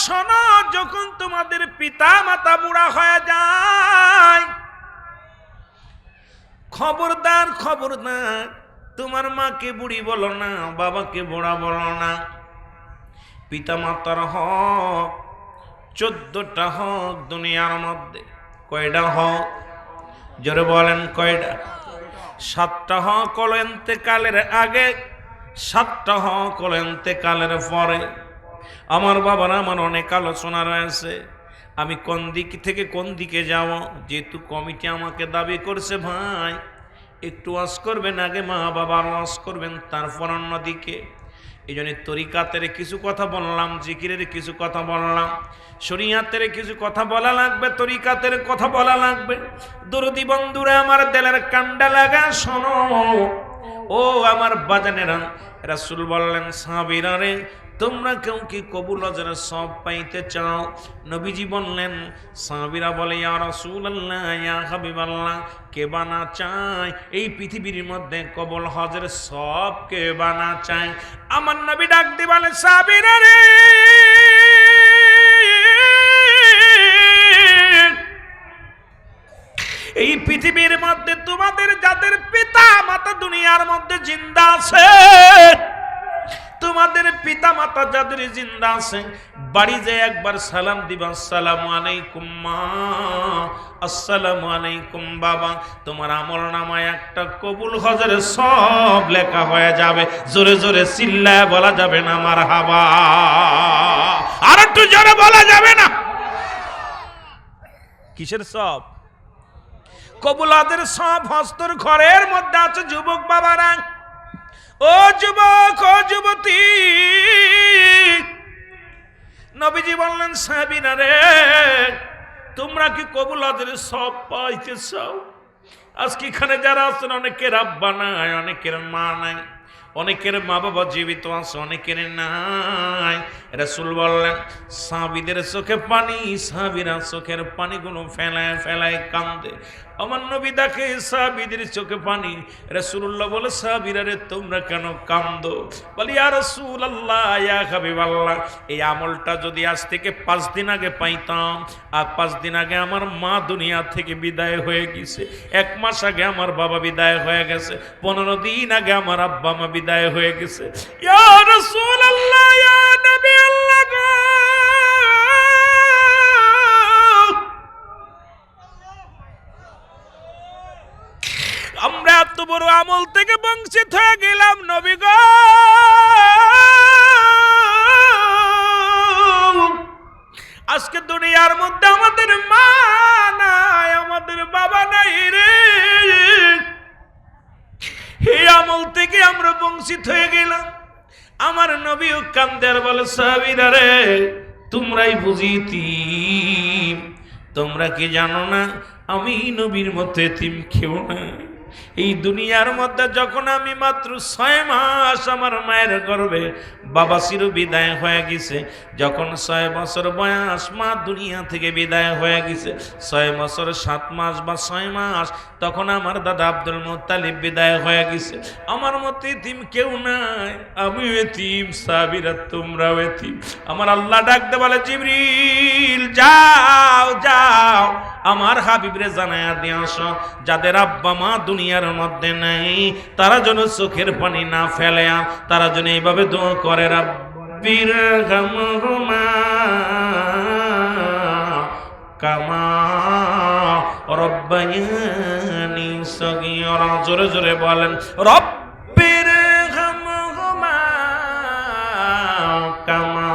শোনো, যখন তোমাদের পিতা মাতা বুড়া হয়ে যায়, খবরদার খবরদার, তোমার মাকে বুড়ি বলো না, বাবাকে বুড়া বলো না। পিতা মাতার হক 14টা হক দুনিয়ার মধ্যে। কয়টা হক? জোরে বলেন কয়টা? 7টা হক হলো ইন্তেকালের আগে, 7টা হক হলো ইন্তেকালের পরে। আমার বাবার আমার অনেক আলোচনা রয়েছে, আমি কোন দিক থেকে কোন দিকে যাব। যেহেতু কমিটি আমাকে দাবি করছে, ভাই একটু ওয়াজ করবেন, আগে মা বাবার ওয়াজ করবেন, তারপর অন্যদিকে। এই জন্য তরিকাতের কিছু কথা বললাম, জিকিরের কিছু কথা বললাম, শরিয়াতের কিছু কথা বলা লাগবে, তরিকাতের কথা বলা লাগবে। দরদি বন্ধুরা আমার দিলের কান্ডা লাগা শোনো, ও আমার বাজানেরা। রাসূল বললেন, সাহাবীরা রে, তোমরা কেউ কি কবুল হজের সব পাইতে চাও? নবীজি বললেন, সাহাবীরা বলে, ইয়া রাসূলুল্লাহ, ইয়া হাবিবাল্লাহ, কে বানা চায় এই পৃথিবীর মধ্যে কবুল হজের সব? কে বানা চায়? আমার নবী ডাক দিয়ে বলে, সাহাবীরা রে, এই পৃথিবীর মধ্যে তোমাদের যাদের পিতা মাতা দুনিয়ার মধ্যে জিন্দা আছে, তোমাদের পিতা মাতা যাদের জিন্দা আছে, বাড়ি যে একবার সালাম দিবা, আসসালামু আলাইকুম মা, আসসালামু আলাইকুম বাবা। তোমার আমল নামায় একটা কবুল হজের সব লেখা হয়ে যাবে। জোরে জোরে চিল্লায় বলা যাবে না মারহাবা? আর একটু জোরে বলা যাবে না? কিসের সব? কবুল হজের সব। হস্তর ঘরের মধ্যে আছে যুবক বাবারা, ও যুবক, ও যুবতী, নবীজি বললেন, সাহাবীরা রে, তোমরা কি কবুল হজের সব পাইতে চাও? আজকে এখানে যারা আছেন, অনেকের আব্বা নাই, অনেকের মা নাই, অনেকের মা বাবা জীবিত আছে, অনেকের নাই। রাসূল বললেন, সাহাবীদের চোখে পানি, সাহাবীরা চোখের পানিগুলো ফেলায় ফেলায় কান্দে। আমার নবী দেখে সাহাবীদের চোখে পানি। রাসূলুল্লাহ বলে, সাহাবীরা রে, তোমরা কেন কান্দো? বলি, ইয়া রাসূলুল্লাহ, ইয়া হাবিবাল্লাহ, এই আমলটা যদি আজ থেকে 5 দিন আগে পাইতাম, আর 5 দিন আগে আমার মা দুনিয়া থেকে বিদায় হয়ে গেছে, 1 মাস আগে আমার বাবা বিদায় হয়ে গেছে, 15 দিন আগে আমার আব্বা মা বিদায় হয়ে গেছে। ইয়া রাসূলুল্লাহ, ইয়া নবী আল্লাহ গো, আমরা এত বড় আমল থেকে বঞ্চিত হয়ে গেলাম নবী গো। আজকে দুনিয়ার মধ্যে আমাদের মা নাই, আমাদের বাবা নাই রে। এই আমল থেকে আমরা বঞ্চিত হয়ে গেলাম। আমার নবীও কান্দের বলে, সাহাবীরা রে, তোমরাই বুঝি এতিম। তোমরা কি জানো না, আমি নবীর মতো এতিম কেউ না। এই দুনিয়ার মধ্যে যখন আমি মাত্র 6 মাস আমার মায়ের গর্ভে, বাবা চির বিদায় হয়ে গেছে। যখন 6 বছর বয়স, মা দুনিয়া থেকে বিদায় হয়ে গেছে। 6 বছর 7 মাস বা 6 মাস, তখন আমার দাদা আব্দুল মুত্তালিব বিদায় হয়ে গেছে। আমার মতো এতিম কেউ নাই, আমিও এতিম, সাহাবীরা তোমরাও এতিম। আমার আল্লাহ ডাকতে বলে, জিবরিল যাও যাও, আমার হাবিবরে জানায়া দিয়ে আসো, যাদের আব্বা মা দুনিয়ার মধ্যে নাই, তারা যেন চোখের পানি না ফেলে, তারা যেন এইভাবে দোয়া করে, রাব্বির হামহুমা কামা রব্বায়ানি সগীরা। জোরে জোরে বলেন, রব্বির হামহুমা কামা।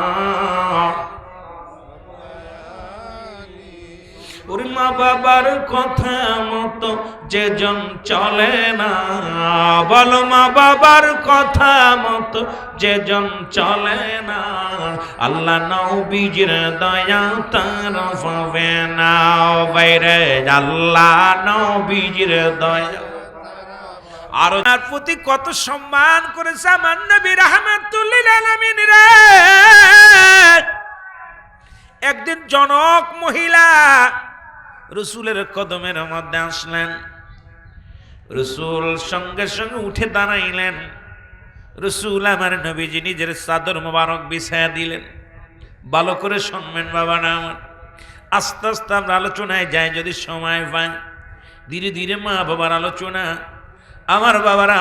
ওর মা বাবার কথা মতো যেজন চলে না, বলো মা বাবার কথা মতো যেজন চলে না, আল্লাহ নবীজির দয়া তার পাবে না। বাইরে আল্লাহ নবীজির দয়া। আর তার প্রতি কত সম্মান করেছে আমার নবী রাহমাতুল লিল আলামিন রে। একদিন জনক মহিলা রসুলের কদমের মধ্যে আসলেন। রসুল সঙ্গে সঙ্গে উঠে দাঁড়াইলেন। রসুল আমার নবীজি নিজের চাদর মোবারক বিছায়া দিলেন। ভালো করে শুনবেন বাবা না আমার। আস্তে আস্তে আমরা আলোচনায় যাই যদি সময় পাই। ধীরে ধীরে মা বাবার আলোচনা, আমার বাবারা,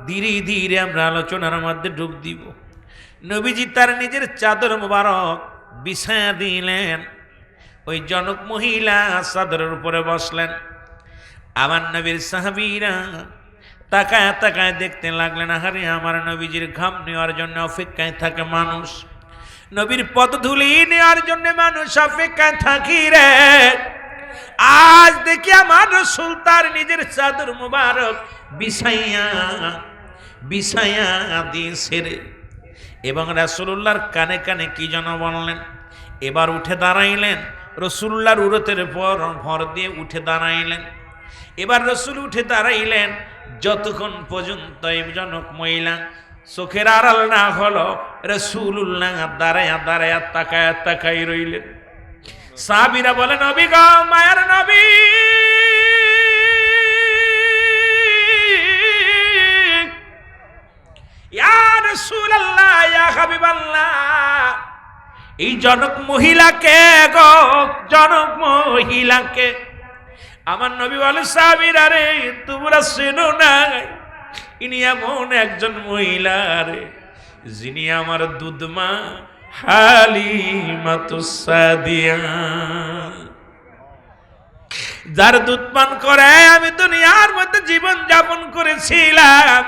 ধীরে ধীরে আমরা আলোচনার মধ্যে ডুব দিব। নবীজি তার নিজের চাদর মোবারক বিছায়া দিলেন, ওই জনক মহিলা চাদরের উপরে বসলেন। আমার নবীর সাহাবীরা তাকায় তাকায় দেখতে লাগলেন, আহারে আমার নবীজির ঘাম নেওয়ার জন্য অপেক্ষায় থাকে মানুষ, নবীর পদধূলি নেওয়ার জন্য মানুষ অপেক্ষায় থাকি রে। আজ দেখি আমার রাসূল তার নিজের চাদর মুবারক বিছাইয়া বিছাইয়া দিয়েছে রে। এবং রাসূলুল্লাহর কানে কানে কি যেন বললেন। এবার উঠে দাঁড়াইলেন, রাসূলুল্লাহর উরতের পর ভর দিয়ে উঠে দাঁড়াইলেন। এবার রাসূল উঠে দাঁড়াইলেন, যতক্ষণ পর্যন্ত এই জনক মহিলা চোখের আড়াল না হলো, রাসূলুল্লাহ দাঁড়ায়া দাঁড়ায়া তাকায়া তাকাই রইলেন। সাহাবীরা বলেন, নবী গো, মায়ার নবী, ইয়া রাসূলুল্লাহ, ইয়া হাবিবাল্লাহ, এই জনক মহিলাকে গো, জনক মহিলাকে। আমার নবী বলে, সাহাবীরা রে, তোমরা চেনো না, ইনি এমন একজন মহিলা রে, যিনি আমার দুধমা হালিমাতুস সাদিয়া, যার দুধ পান করে আমি দুনিয়ার মধ্যে জীবন যাপন করেছিলাম।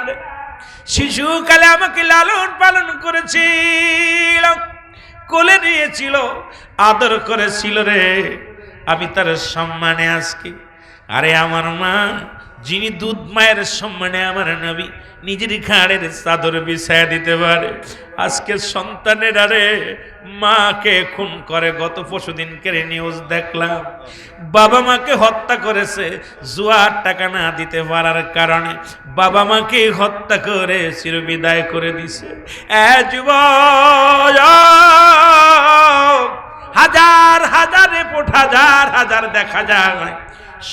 শিশুকালে আমাকে লালন পালন করেছিল, কোলে নিয়েছিল, আদর করেছিল রে, আমি তার সম্মানে আজকে। আরে আমার মা, যিনি দুধ মায়ের সম্মানে আমার নবী নিজের ঘাড়ের চাদর বিছায়া দিতে পারে, আজকে সন্তানেরা রে মাকে খুন করে। গত পরশুদিনকে নিউজ দেখলাম, বাবা মাকে হত্যা করেছে জুয়ার টাকা না দিতে পারার কারণে, বাবা মাকে হত্যা করে চিরবিদায় করে দিছে। হাজার হাজার রিপোর্ট, হাজার হাজার দেখা যায়,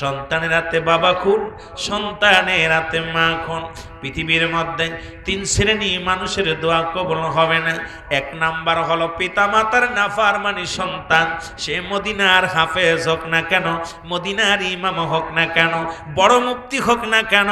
সন্তানের হাতে বাবা খুন, সন্তানের হাতে মা খুন। পৃথিবীর মধ্যে তিন শ্রেণী মানুষের দোয়া কবুল হবে না। এক নাম্বার হলো পিতা মাতার নাফরমানি সন্তান, সে মদিনার হাফেজ হোক না কেন, মদিনার ইমাম হোক না কেন, বড় মুফতি হোক না কেন,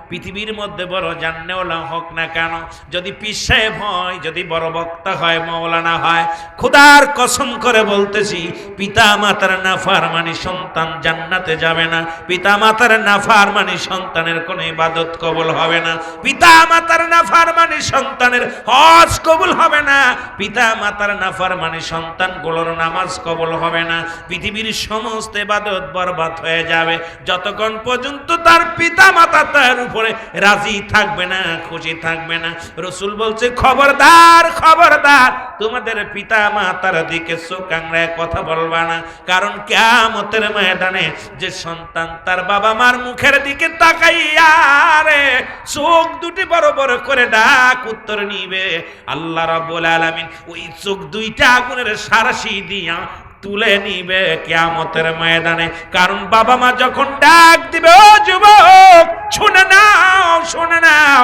পৃথিবীর মধ্যে বড় জান্নেওয়ালা হোক না কেন, যদি পীর সাহেব হয়, যদি বড় বক্তা হয়, মাওলানা হয়, খোদার কসম করে বলতেছি, পিতা মাতার নাফরমানি সন্তান জান্নাতে যাবে না। পিতা মাতার নাফরমানি সন্তানের কোনো ইবাদত কবুল হবে না। পিতা মাতার নাফরমানি সন্তানের হজ কবুল হবে না। পিতা মাতার নাফরমানি সন্তানগুলোর নামাজ কবুল হবে না। পৃথিবীর সমস্ত ইবাদত বরবাদ হয়ে যাবে যতক্ষণ পর্যন্ত তার পিতা মাতা তার উপরে রাজি থাকবে না, খুশি থাকবে না। রাসূল বলছে, খবরদার খবরদার, তোমাদের পিতা মাতার দিকে চোখ আংড়ায় কথা বলবা না। কারণ কিয়ামতের ময়দানে যে সন্তান তার বাবা মার মুখের দিকে তাকাইয়া রে চোখ দুটি বড় বড় করে ডাক উত্তর নিবে, আল্লাহ রাব্বুল আলামিন ওই চোখ দুইটা আগুনের সারাশি দিয়া তুলে নিবে কিয়ামতের ময়দানে। কারণ বাবা মা যখন ডাক দিবে, ও যুবক শুনে নাও, শুনে নাও,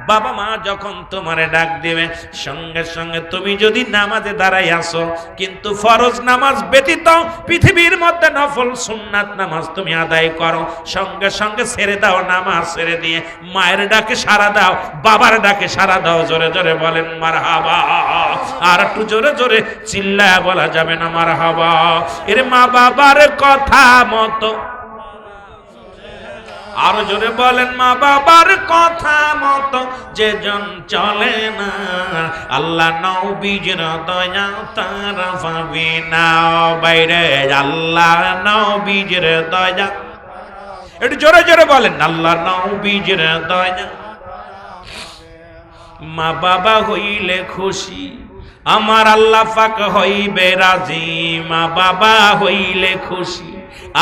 বাবা মা যখন তোমারে ডাক দিবে, সঙ্গে সঙ্গে তুমি যদি নামাজে দাঁড়াই আসো, কিন্তু ফরজ নামাজ ব্যতীত পৃথিবীর মধ্যে নফল সুন্নাত নামাজ তুমি আদায় করো, সঙ্গে সঙ্গে ছেড়ে দাও, নামাজ ছেড়ে দিয়ে মায়ের ডাকে সাড়া দাও, বাবার ডাকে সাড়া দাও। জোরে জোরে বলেন মারহাবা। আর একটু জোরে জোরে চিল্লায় বলা যাবে না মারহাবা। এর মা বাবার কথা মতো, আর জোরে বলেন, মা বাবার কথা মতো যেজন চলে না, আল্লাহ নবীজির দয়া তার পাবে না। বাইরে আল্লাহ নবীজির দয়া, একটু জোরে জোরে বলেন, আল্লাহ নবীজির দয়া। মা বাবা হইলে খুশি, আমার আল্লাহ পাক হইবে রাজি। মা বাবা হইলে খুশি,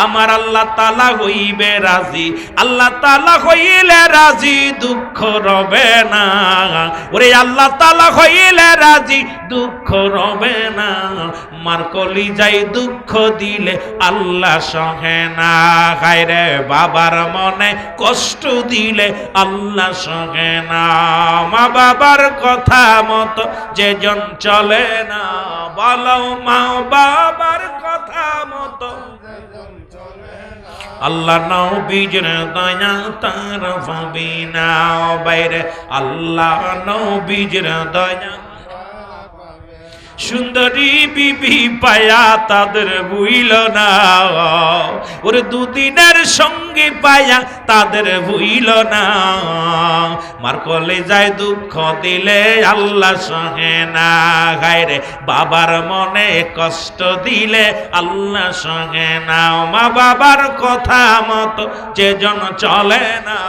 আমার আল্লাহ তাআলা হইবে রাজি, আল্লাহ তাআলা হইলে রাজি দুঃখ রবে না। ওরে আল্লাহ তাআলা হইলে রাজি দুঃখ রবে না। মার কলিজায় দুঃখ দিলে আল্লাহ সহে না। হায়রে বাবার মনে কষ্ট দিলে আল্লাহ সহে না। মা বাবার কথা মতো যেজন চলে না, বলো মা বাবার কথা মতো আল্লাহ নবীর দয়া তার পাবি না। বাইরে আল্লাহ নবীর দয়া, সুন্দরী বিবি পায়া তাদের ভুইল না। ওরে দুদিনের সঙ্গে পায়া তাদের ভুইল না। মার কলিজায় দুঃখ দিলে আল্লাহ সহে না। গায়রে বাবার মনে কষ্ট দিলে আল্লাহ সহে না। মা বাবার কথা মতো যেজন চলে না,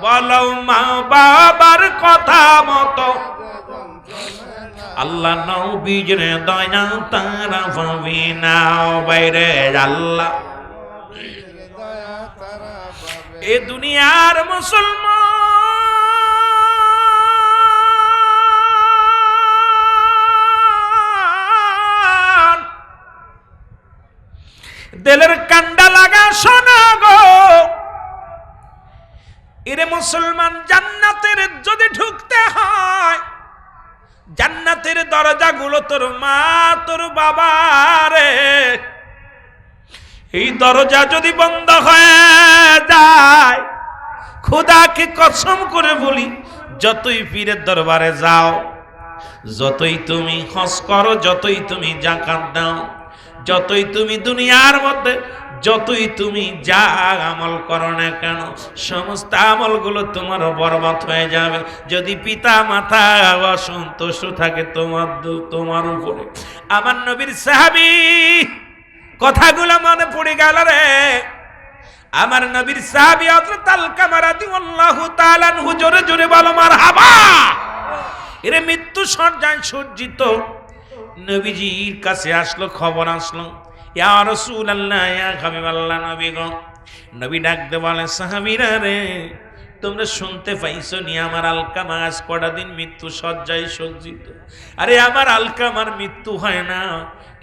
বলো মা বাবার কথা মতো আল্লাহ নবীর দয়া তারা পাবি না। বাইরে আল্লাহ এ দুনিয়ার মুসলমান দিলের কান্ডা লাগা শোনা গো। এরে মুসলমান, জান্নাতের যদি ঢুকতে হয়, জান্নাতের দরজাগুলো তোর মা তোর বাবা রে, এই দরজা যদি বন্ধ হয়ে যায়, খোদাকে কসম করে বলি, যতই পীরের দরবারে যাও, যতই তুমি হজ করো, যতই তুমি যাকাত দাও, যতই তুমি দুনিয়ার মধ্যে যতই তুমি যা আমল করো না কেন, সমস্ত আমলগুলো তোমার বরবাদ হয়ে যাবে যদি পিতা মাতা অসন্তুষ্ট থাকে তোমার উপরে। আমার নবীর সাহাবী কথাগুলো মনে পড়ে গেল রে। আমার নবীর সাহাবী হযরত আলকামা রাদিয়াল্লাহু তাআলা আনহু, জোরে জোরে বলো মারহাবা। এরে মৃত্যু শয্যায় সজ্জিত নবীজির কাছে আসলো, খবর আসলো, ইয়া রাসূলুল্লাহ, ইয়া হাবিবাল্লাহ, নবী গো। নবী ডাকতে বলে, সাহাবীরা রে, তোমরা শুনতে পাইছো নি আমার আলকামা আজ কটা দিন মৃত্যু শয্যায় সজ্জিত। আরে আমার আলকামার মৃত্যু হয় না,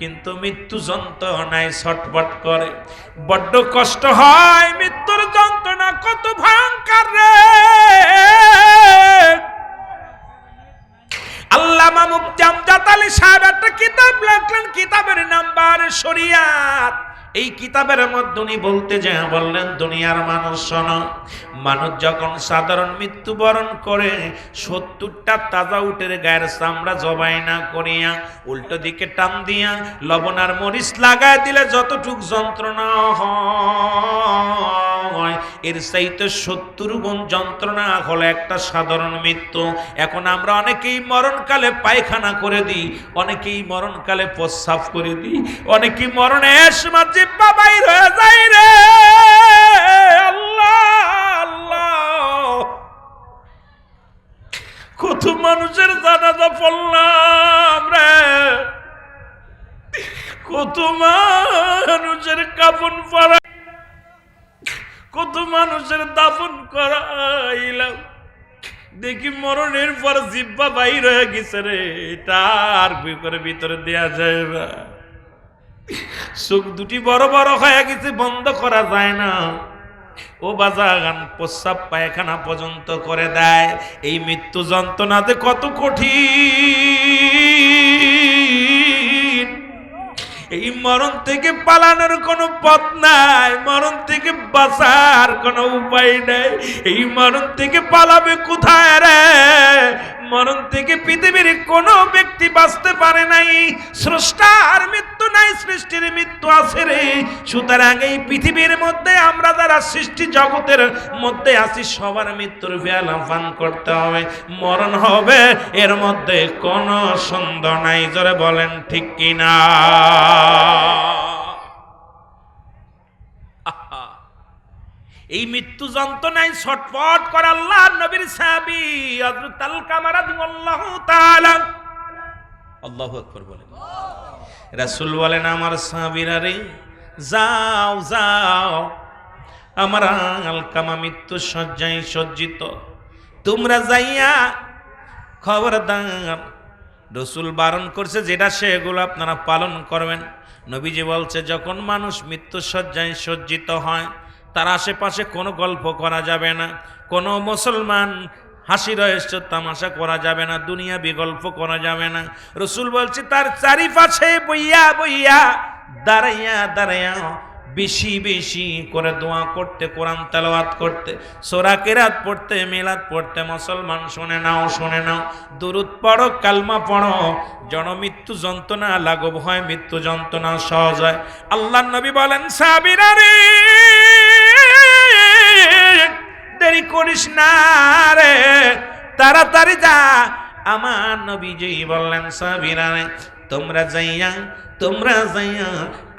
কিন্তু মৃত্যু যন্ত্রণায় ছটফট করে, বড্ড কষ্ট হয়। মৃত্যুর যন্ত্রণা কত ভয়ঙ্কর রে। আল্লামা মুফতি আমজাদ আলী সাহেব একটা কিতাব লিখলেন, কিতাবের নাম বারে শরিয়াত। এই কিতাবের মধ্যে উনি বলতে যায় বললেন, দুনিয়ার মানুষ শোনো, মানুষ যখন সাধারণ মৃত্যুবরণ করে 70টা তাজা উটের গায়ের চামড়া জবাই না করিয়া উল্টো দিকে টান দিয়া লবণ আর মরিচ লাগায় দিলে যতটুক যন্ত্রণা হয়, এর চাইতে 70 গুণ যন্ত্রণা হলো একটা সাধারণ মৃত্যু। এখন আমরা অনেকেই মরণকালে পায়খানা করে দিই, অনেকেই মরণকালে প্রস্রাব করে দিই, অনেকেই মরণের সময় জিহ্বা বাইর হয়ে যায় রে। আল্লাহ আল্লাহ, কত মানুষের জানাজা পড়লাম রে, কত মানুষের কাফন পরা, কত মানুষের দাফন করাইলাম, দেখি মরণের পর জিহ্বা বাইর হয়ে গেছে রে, তার ভিতরে দেয়া যায় না। চোখ দুটি বড় বড় হয়ে গেছে, বন্ধ করা যায় না। ও বাজাগান প্রস্রাব পায়খানা পর্যন্ত করে দেয়। এই মৃত্যু যন্ত্রণাতে কত কঠিন। এই মরণ থেকে পালানোর কোনো পথ নাই, মরণ থেকে বাঁচার কোনো উপায় নাই। এই মরণ থেকে পালাবে কোথায় রে? মরণ থেকে পৃথিবীর কোনো ব্যক্তি বাঁচতে পারে নাই। স্রষ্টার মৃত্যু নাই, সৃষ্টির মৃত্যু আছে রে। সুতরাং এই পৃথিবীর মধ্যে আমরা যারা সৃষ্টি জগতের মধ্যে আছি, সবার মৃত্যুর বেলা পান করতে হবে, মরণ হবে, এর মধ্যে কোনো সন্দেহ নাই। জোরে বলেন ঠিক কিনা? এই মৃত্যু যন্ত্রণায় ছটফট করে আল্লাহর নবীর সাহাবী হযরত আলকামা রাদিয়াল্লাহু তাআলা, আল্লাহু আকবার বলেন। রাসূল বলেন, আমার সাহাবীরা রে, যাও যাও, আমার আলকামা মৃত্যু শয্যায় সজ্জিত, তোমরা যাইয়া খবরদার, রসুল বারণ করছে যেটা সেগুলো আপনারা পালন করবেন। নবীজি বলছে যখন মানুষ মৃত্যু শয্যায় সজ্জিত হয় তার আশেপাশে কোনো গল্প করা যাবে না, কোনো মুসলমান হাসি রহস্য তামাশা করা যাবে না, দুনিয়া বিগল্প করা যাবে না। রসুল বলছে তার চারিপাশে বইয়া বইয়া দাঁড়াইয়া দাঁড়াইয়া বেশি বেশি করে দোয়া করতে, কোরআন তেলাওয়াত করতে, সূরা কিরাত পড়তে, মিলাদ পড়তে। মুসলমান শুনে নাও, শুনে নাও, দুরূদ পড়ো, কালমা পড়ো, যেন মৃত্যু যন্ত্রণা লাঘব হয়, মৃত্যু যন্ত্রণা সহজ হয়। আল্লাহর নবী বলেন সাবিরা রে, দেরি করিস না রে, তাড়াতাড়ি যা। আমার নবীজি বললেন সাবিরা রে, তোমরা যাইয়া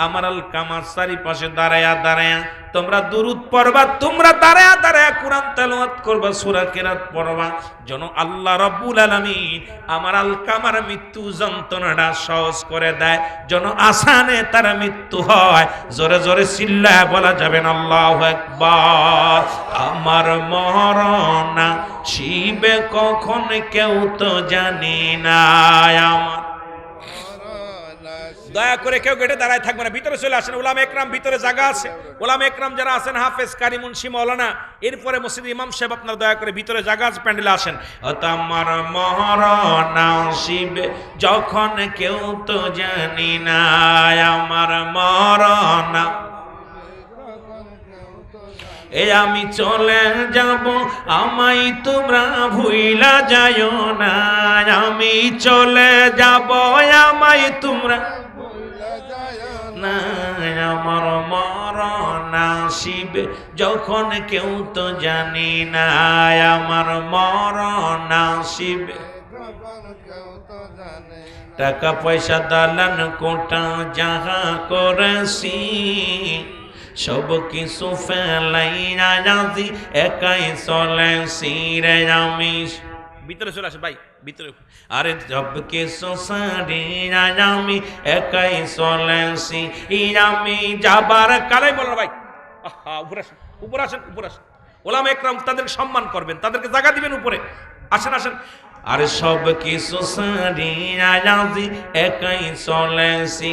আমার আলকামার চারিপাশে দাঁড়ায়া দাঁড়ায়া তোমরা দুরূদ পড়বা, তোমরা দাঁড়ায়া দাঁড়ায়া কোরআন তেলাওয়াত করবা, সূরা কিরাত পড়বা, যেন আল্লাহ রাব্বুল আলামিন আমার আলকামার মৃত্যু যন্ত্রণাটা সহজ করে দেয়, যেন আসানে তার মৃত্যু হয়। জোরে জোরে চিল্লায়া বলা যাবে না আল্লাহু আকবার। আমার মরণ শিবে কখন কেউ তো জানি না, আমার দয়া করে কেউ গেটে দাঁড়ায় থাকবে না, ভিতরে চলে আসেন। ওলামা একরাম ভিতরে জায়গা আছে, ওলামা একরাম যারা আছেন, হাফেজ, কারি, মুন্সি, মাওলানা, এরপরে মসজিদ ইমাম সাহেব, আপনারা দয়া করে ভিতরে জায়গা আছে, প্যান্ডেলে আসেন। আমার মরণ আসিবে যখন কেউ তো জানি না, আমার মরণ এ আমি চলে যাব, আমায় তোমরা ভুইলা যাইও না, আমি চলে যাব, আমায় তোমরা না, আমার মরণ আসিবে যখন কেউ তো জানি না, আমার মরণ আসিবে। টাকা পয়সা দালান কোটা যাহা করেছি সব কিছু ফেলাইয়া যাচ্ছি, একাই চলেছি রে আমি। ভিতরে চলে আসে ভাই, ভিতরে। আরে সব কিছু সারিয়া আমি একাই চলেছি, আমি যাবার কালাই বলো ভাই। উপরে আসেন, উপরে আসেন, উপরে আসেন। ওলামা একরাম তাদেরকে সম্মান করবেন, তাদেরকে জায়গা দিবেন উপরে। আসেন আসেন। আরে সব কিছু সারিয়া যাচ্ছি, একাই চলেছি,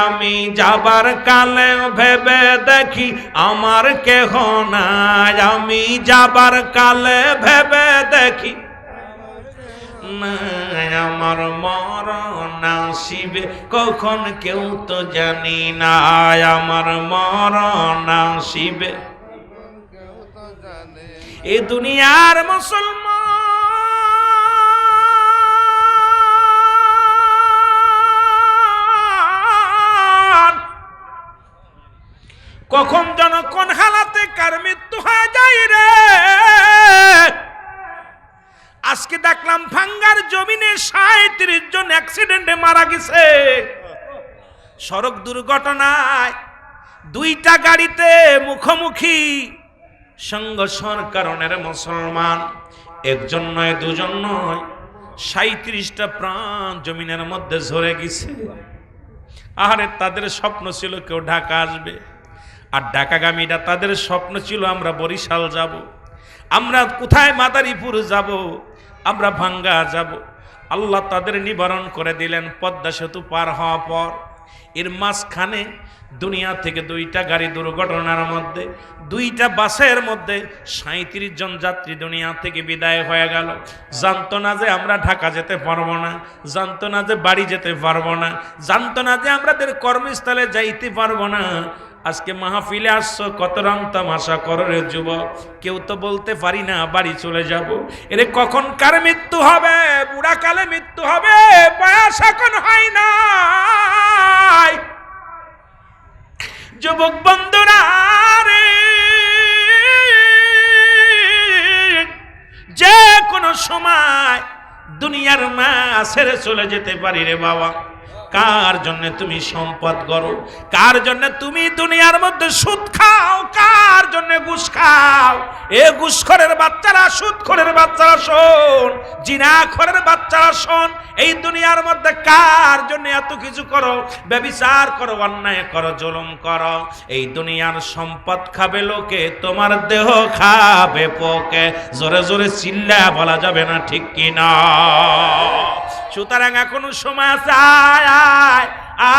আমি যাবার কালে ভেবে দেখি আমার কেহ নাই, আমি যাবার কালে ভেবে দেখি আমার মরণ আসিবে কখন কেউ তো জানি না, আমার মরণ আসিবে। এ দুনিয়ার মুসলমান কখন যেন কোন হালাতে কার মৃত্যু হয়ে যায় রে। আজকে দেখলাম ভাঙ্গার জমিনে ৩৭ জন অ্যাক্সিডেন্টে মারা গেছে, সড়ক দুর্ঘটনায়। দুইটা গাড়িতে মুখোমুখি সংঘর্ষের কারণে মুসলমান একজন নয়, দুজন নয়, ৩৭টা প্রাণ জমিনের মধ্যে ঝরে গেছে। আরে তাদের স্বপ্ন ছিল কেউ ঢাকা আসবে, আর ঢাকাগামীরা তাদের স্বপ্ন ছিল আমরা বরিশাল যাব, আমরা কোথায় মাদারীপুর যাব, আমরা ভাঙ্গা যাব। আল্লাহ তাদের নিবারণ করে দিলেন পদ্মা সেতু পার হওয়ার পর। এর মাঝখানে দুনিয়া থেকে দুইটা গাড়ি দুর্ঘটনার মধ্যে, দুইটা বাসের মধ্যে ৩৭ জন যাত্রী দুনিয়া থেকে বিদায় হয়ে গেল। জানতো না যে আমরা ঢাকা যেতে পারবো না, জানতো না যে বাড়ি যেতে পারবো না, জানতো না যে আমাদের কর্মস্থলে যাইতে পারবো না। আজকে মাহফিলে আসছো, কত রং তামাশা করো রে যুবক, কেউ তো বলতে পারি না বাড়ি চলে যাব। এরে কখন কার মৃত্যু হবে, বুড়া কালে মৃত্যু হবে, বয়স এখন হয় না। যুবক বন্ধুরা রে, যে কোনো সময় দুনিয়ার মা ছেড়ে চলে যেতে পারি রে বাবা। কার জন্য তুমি সম্পদ করো? কার জন্য তুমি দুনিয়ার মধ্যে সুদ খাও? কার জন্য ঘুষ খাও? এ ঘুষখোরের বাচ্চারা, সুদখোরের বাচ্চারা শোন, জিনাখোরের বাচ্চারা শোন, এই দুনিয়ার মধ্যে কার জন্য এত কিছু করো? ব্যভিচার করো, অন্যায় করো, জুলুম করো। এই দুনিয়ার সম্পদ খাবে লোকে, তোমার দেহ খাবে পোকে। জোরে জোরে চিল্লা বলা যাবে না, ঠিক কিনা? সুতরাং এখনো সময় আছে, আয় আয়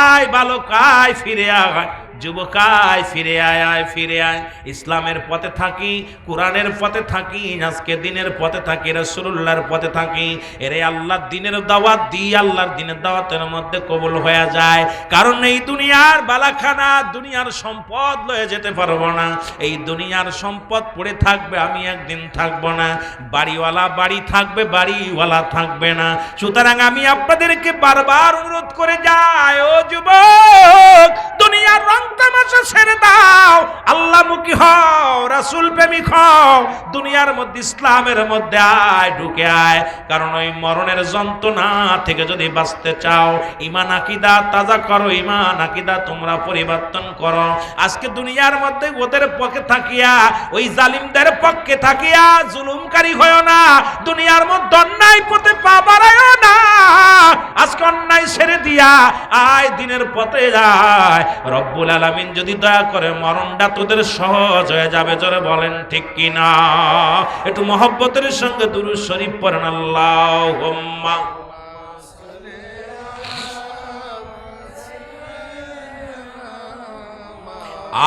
আয় বালক, আয় ফিরে আয়, যুবক আয় ফিরে আয়, আয় ফিরে আয়। ইসলামের পথে থাকি, কোরআনের পথে থাকি, আজকে দিনের পথে থাকি, রাসূলুল্লাহর পথে থাকি। এরে আল্লাহর দিনের দাওয়াত দিই, আল্লাহর দিনের দাওয়াতের মধ্যে কবুল হয়ে যায়। কারণ এই দুনিয়ার বালাখানা, দুনিয়ার সম্পদ লয়ে যেতে পারবো না। এই দুনিয়ার সম্পদ পড়ে থাকবে, আমি একদিন থাকবো না। বাড়িওয়ালা বাড়ি থাকবে, বাড়িওয়ালা থাকবে না। সুতরাং আমি আপনাদেরকে বারবার অনুরোধ করে যাই, ও যুবক, দুনিয়ার রং তামাশা ছেড়ে দাও, আল্লাহমুখী হও, রাসূল প্রেমিক হও। দুনিয়ার মধ্যে, ইসলামের মধ্যে আয়, ঢুকে আয়। কারণ ওই মরণের যন্ত্রণা থেকে যদি বাঁচতে চাও, ঈমান আকীদা তাজা করো, ঈমান আকীদা তোমরা পরিবর্তন করো। আজকে দুনিয়ার মধ্যে ওদের পক্ষে থাকিয়া, ওই জালিমদের পক্ষে থাকিয়া জুলুমকারী হয়ো না। দুনিয়ার মধ্যে অন্যায় পথে পা বাড়ায়ো না। আজকে অন্যায় ছেড়ে দিয়া আয়, দিনের পথে যায়। রব্বুল আলামিন যদি দয়া করে মরণটা তোদের সহজ হয়ে যাবে। জোরে বলেন ঠিক কিনা? একটু মহব্বতের সঙ্গে দুরূদ শরীফ পড়েন, আল্লাহুম্মা।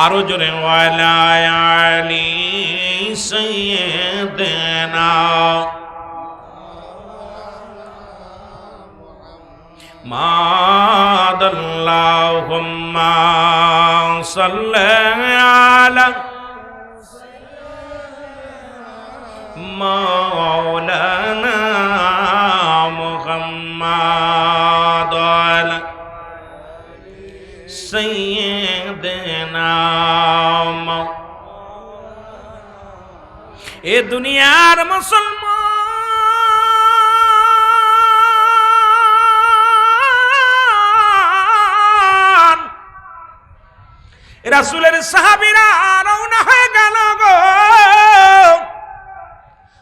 আরো জোরে, ওয়ালা আলি সাইয়্যিদিনা মাদাল্লাহুম্মা সাল্লি আলা মাওলানা মুহাম্মাদ ওয়ালা সাইয়্যিদিনা। এ দুনিয়ার মুসলমান, রাসূলের সাহাবীরা রওনা হয়ে গেল গো।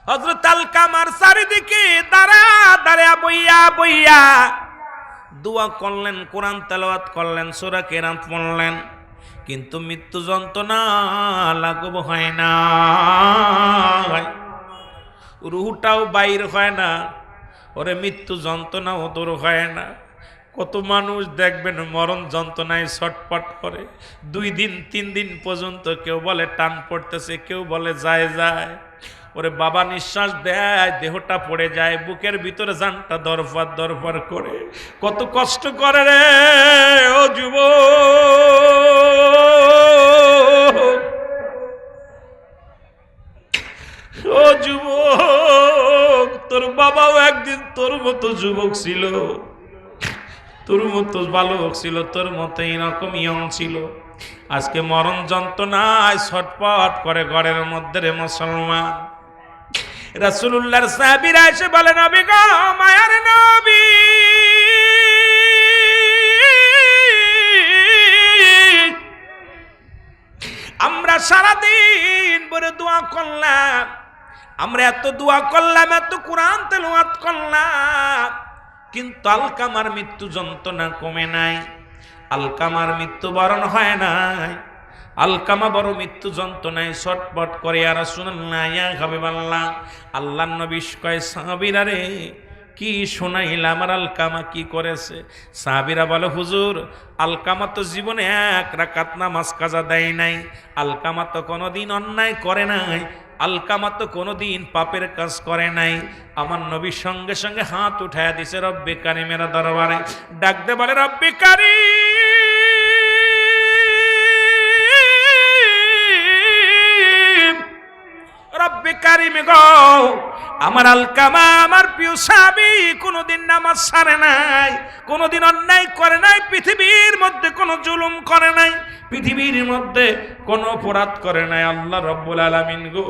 হযরত আলকামার চারিদিকে দাঁড়া দাঁড়া বইয়া বইয়া দোয়া করলেন, কোরআন তেলাওয়াত করলেন, সূরা কেরাত পড়লেন, কিন্তু মৃত্যু যন্ত্রণা লাঘব হয় না, রুহটাও বাইর হয় না। ওরে মৃত্যু যন্ত্রণাও দূর হয় না। কত মানুষ দেখবেন মরণ যন্ত্রণায় ছটপট করে, 2 দিন 3 দিন পর্যন্ত। কেউ বলে টান পড়তেছে, কেউ বলে যায় যায়। ওরে বাবা নিঃশ্বাস দেয়, দেহটা পড়ে যায়, বুকের ভিতরে জানটা দরফার দরফার করে। কত কষ্ট করে রে ও যুবক, ও যুবক, তোর বাবাও একদিন তোর মতো যুবক ছিল, তোর মতো বালক ছিল, তোর মতো এরকম ইয়ং ছিল। আজকে মরণ যন্ত্রণায় ছটপট করে ঘরের মধ্যে রে মুসলমান। রাসূলুল্লাহর সাহাবীরা এসে বলে, নবী গো, মায়ার নবী, আমরা সারাদিন ভরে দোয়া করলাম, আমরা এত দোয়া করলাম, এত কোরআন তেলাওয়াত করলাম, কিন্তু আলকামার মৃত্যু যন্ত্রণা কমে নাই, আলকামার মৃত্যুবরণ হয় নাই। আলকামা বড় মৃত্যু যন্ত্রণায় ছটপট করে। আর রাসূলুল্লাহ, ইয়া হাবিবাল্লাহ, আল্লাহর নবী কয়, সাহাবীরা রে, কি শোনাইলা, আমার আলকামা কি করেছে? সাহাবীরা বলে, হুজুর, আলকামা তো জীবনে 1 রাকাত নামাজ কাজা দেয় নাই, আলকামা তো কোনোদিন অন্যায় করে নাই, আলকামা তো কোনোদিন পাপের কাজ করে নাই। আমার নবী সঙ্গে সঙ্গে হাত উঠায়া দিছে রব্বে কারিমের দরবারে, ডাক দে বলে, রব্বে কারিম, রব্বে কারিম গো, আমার আলকামা, আমার প্রিয় সাহাবী, কোনোদিন নামাজ ছাড়ে নাই, কোনোদিন অন্যায় করে নাই, পৃথিবীর মধ্যে কোনো জুলুম করে নাই, পৃথিবীর মধ্যে কোন অপরাধ করে নাই। আল্লাহ রব্বুল আলামিন গো,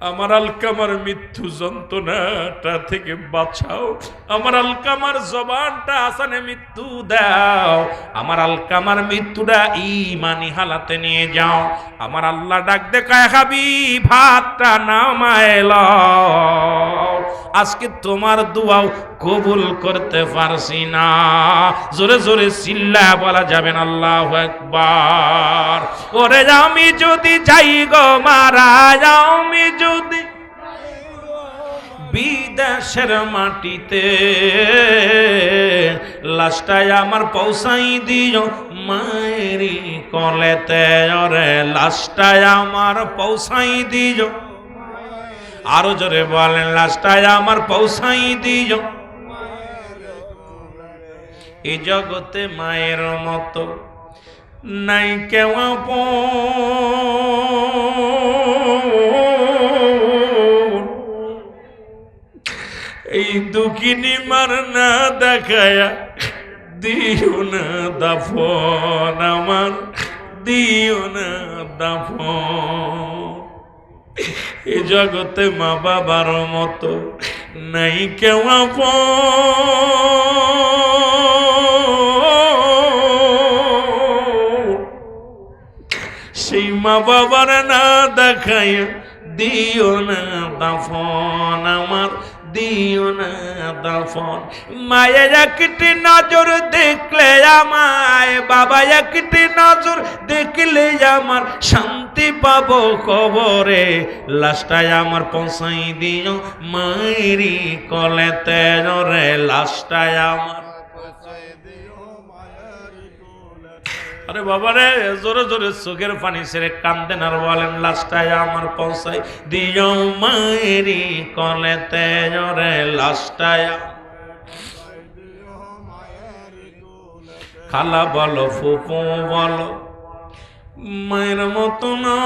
আমার আলকামার মৃত্যু যন্ত্রণাটা থেকে বাঁচাও, আমার আলকামার জবানটা আসানে মৃত্যু দাও, আমার আলকামার মৃত্যুটা ঈমানি হালাতে নিয়ে যাও। আমার আল্লাহ ডাক দেখায়, হাবিব ভাতটা নামায় লও, আজকে তোমার দোয়াও কবুল করতে পারছি না। জোরে জোরে চিল্লা বলা যাবেন আল্লাহু আকবার। ওরে আমি যদি যাই গো মারা, আমি যদি বিদেশের মাটিতে, লাশটায় আমার পৌঁছাই দিও মায়েরি কলেতে। ওরে লাশটায় আমার পৌঁছাই দিও, আরো জোরে বলেন, লাশটায় আমার পৌঁছাই দিও। এই জগতে মায়ের মতো নাই কেউ আপন, এই দুঃখিনী মার না দেখায়া দিও না দাফন, আমার দিও না দাফন। এ জগতে মা বাবার মতো নাই কেউ আপন, সেই মা বাবার না দেখায় দিও না দাফন, আমার দিও না দাফন। মায়ের একটি নজর দেখলে আমায়, বাবা একটি নজর দেখলে আমার শান্তি পাবো কবরে। লাশটায় আমার পৌঁছাই দিও মায়েরি কলেতে। রে লাশটায় আমার, আরে বাবা রে, জোরে জোরে চোখের পানি ছেড়ে কান্দেন আর বলেন, লাশটায় আমার পৌঁছাই দিও মায়েরি কলেতে। রে লাশটায়, খালা বলো ফুপু বলো মায়ের মতো নয়,